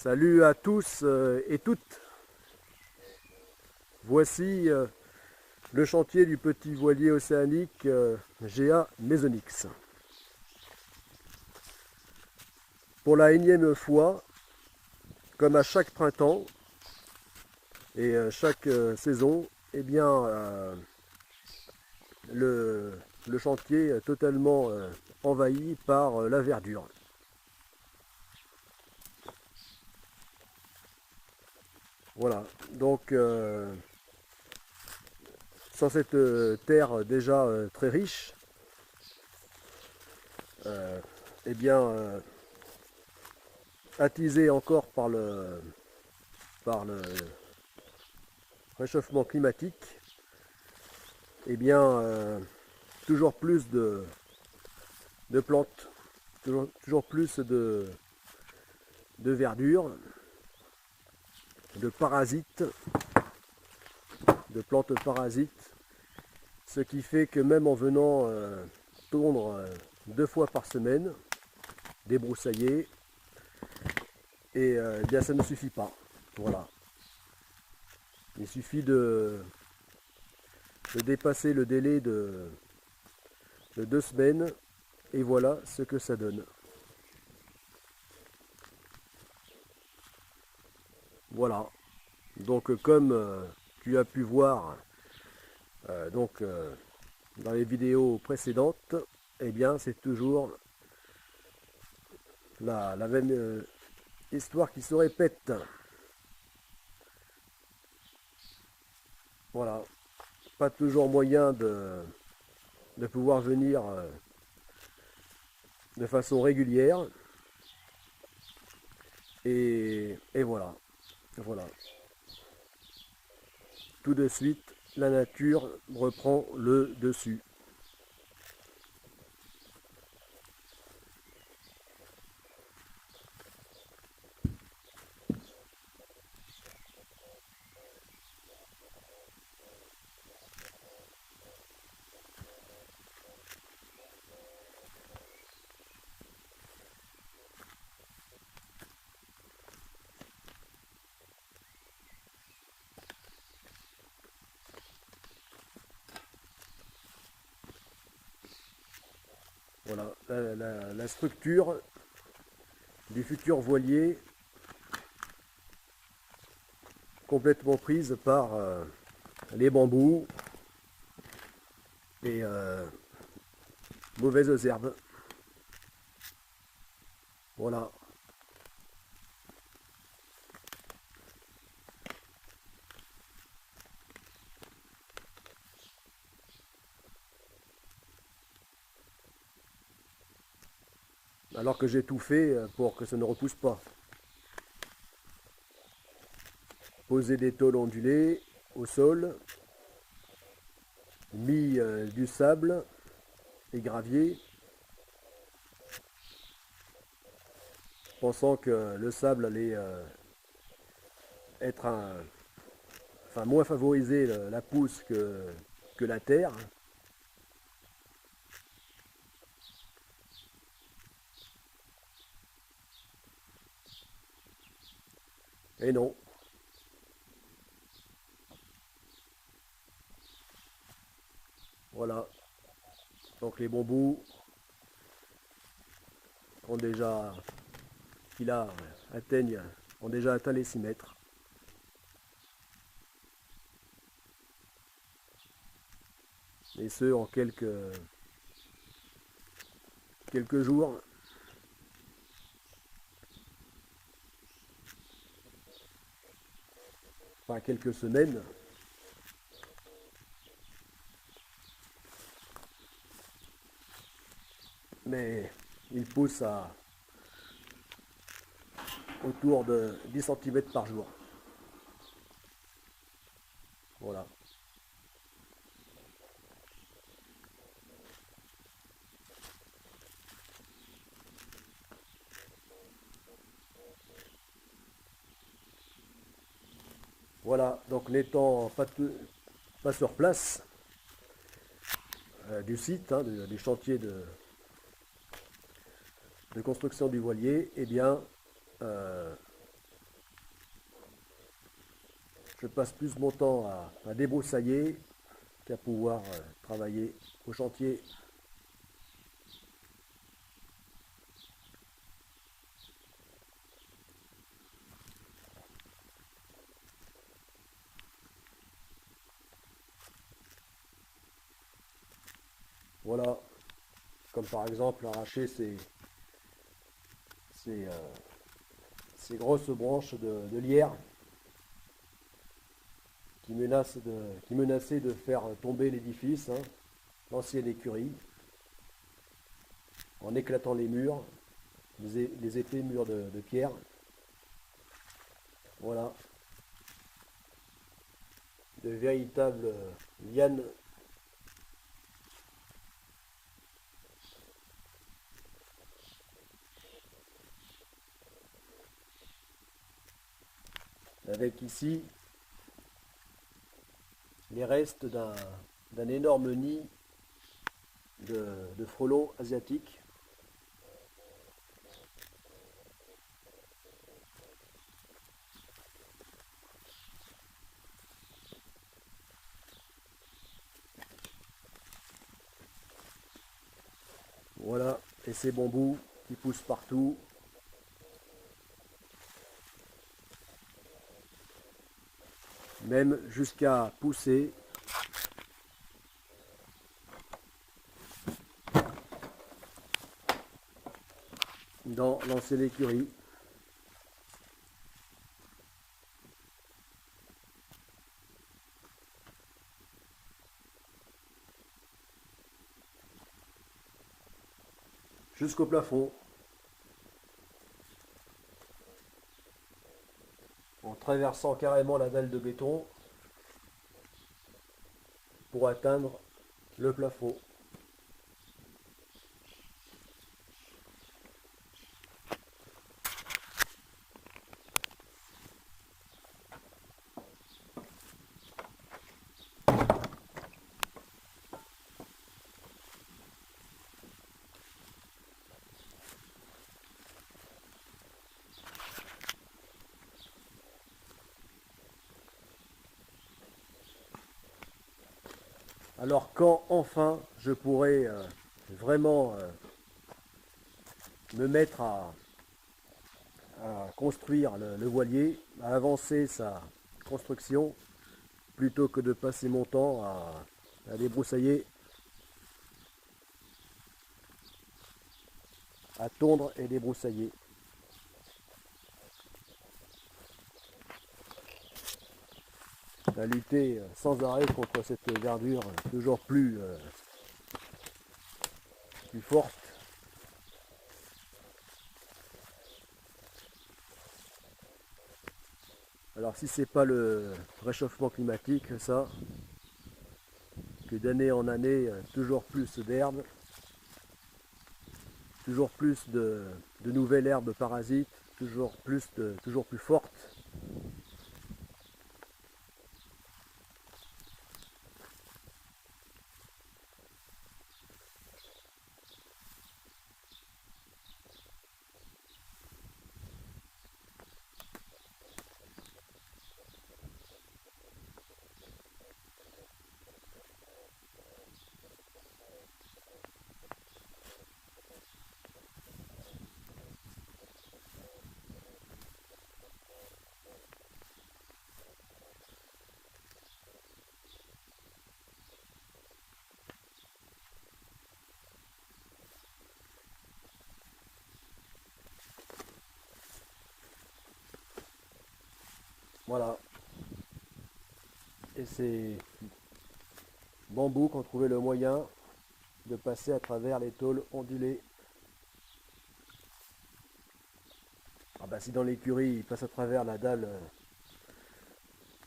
Salut à tous et toutes. Voici le chantier du petit voilier océanique GA Mesonix. Pour la énième fois, comme à chaque printemps et chaque saison, eh bien, le chantier est totalement envahi par la verdure. Voilà, donc sans cette terre déjà très riche, eh bien, attisée encore par le réchauffement climatique, eh bien, toujours plus de plantes, toujours plus de verdure, de parasites, de plantes parasites, ce qui fait que même en venant tondre 2 fois par semaine, débroussailler, et eh bien ça ne suffit pas. Voilà. Il suffit de dépasser le délai de 2 semaines et voilà ce que ça donne. Voilà. Donc comme tu as pu voir dans les vidéos précédentes, eh bien c'est toujours la même histoire qui se répète. Voilà. Pas toujours moyen de pouvoir venir de façon régulière. Et voilà. Voilà. Tout de suite, la nature reprend le dessus. Voilà, la structure du futur voilier complètement prise par les bambous et mauvaises herbes. Voilà. Alors que j'ai tout fait pour que ça ne repousse pas. Poser des tôles ondulées au sol, mis du sable et gravier, pensant que le sable allait être enfin moins favoriser la pousse que la terre. Et non. Voilà. Donc les bambous ont déjà, qui là atteignent, ont déjà atteint les 6 mètres. Et ce en quelques jours. Enfin quelques semaines. Mais il pousse à autour de 10 cm par jour. Voilà. Voilà, donc n'étant pas sur place du site, du chantier de construction du voilier, eh bien, je passe plus mon temps à débroussailler qu'à pouvoir travailler au chantier. Voilà, comme par exemple arracher ces grosses branches de lierre qui menaçaient de faire tomber l'édifice, hein, l'ancienne écurie, en éclatant les murs, les épais murs de pierre. Voilà, de véritables lianes. Avec ici les restes d'un énorme nid de frelons asiatiques. Voilà, et ces bambous qui poussent partout. Même jusqu'à pousser dans l'ancienne écurie. Jusqu'au plafond, en traversant carrément la dalle de béton pour atteindre le plafond. Alors quand enfin je pourrai vraiment me mettre à construire le voilier, à avancer sa construction, plutôt que de passer mon temps à débroussailler, à tondre et débroussailler. À lutter sans arrêt contre cette verdure toujours plus forte. Alors si c'est pas le réchauffement climatique, ça, que d'année en année, toujours plus d'herbes, toujours plus de nouvelles herbes parasites, toujours plus fortes. Voilà. Et ces bambous qui ont trouvé le moyen de passer à travers les tôles ondulées. Ah bah si dans l'écurie il passe à travers la dalle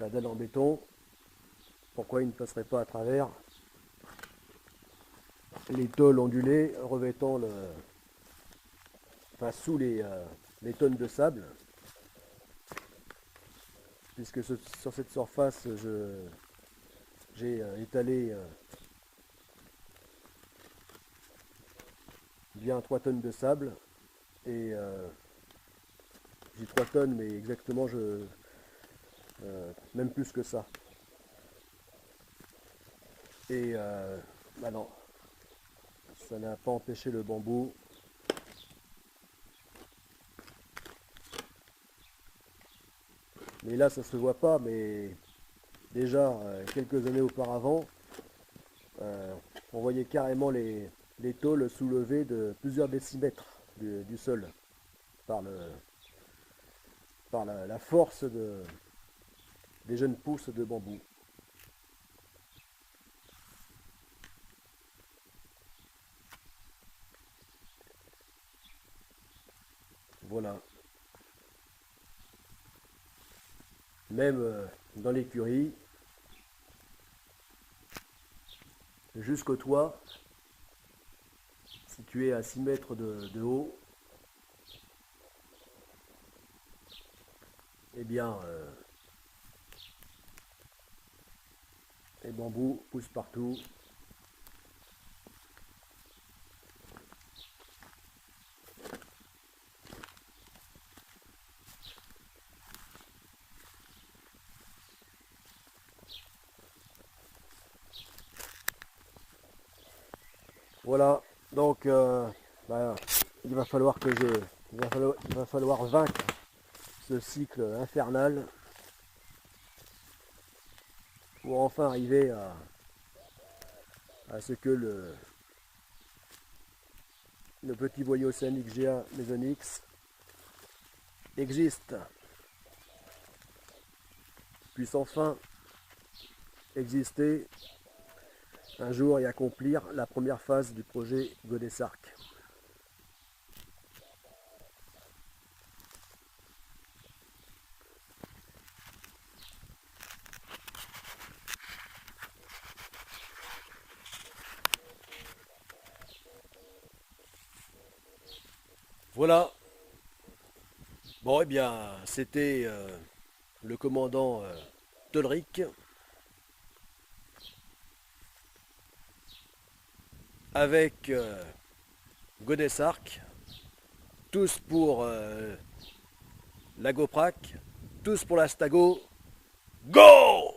en béton, pourquoi il ne passerait pas à travers les tôles ondulées revêtant sous les tonnes de sable, puisque sur cette surface j'ai étalé bien 3 tonnes de sable et j'ai 3 tonnes, mais exactement même plus que ça. Et bah non, ça n'a pas empêché le bambou. Mais là, ça se voit pas, mais déjà, quelques années auparavant, on voyait carrément les tôles soulevées de plusieurs décimètres du sol par, la force des jeunes pousses de bambou. Voilà. Même dans l'écurie, jusqu'au toit, situé à 6 mètres de haut, eh bien, les bambous poussent partout. Voilà, donc bah, il va falloir vaincre ce cycle infernal pour enfin arriver à ce que le petit boyau océanique GA Mesonyx existe, puisse enfin exister un jour et accomplir la première phase du projet Godessark. Voilà. Bon, eh bien, c'était le commandant Tolric avec Godessark, tous pour la GoPrac, tous pour la Stago. Go!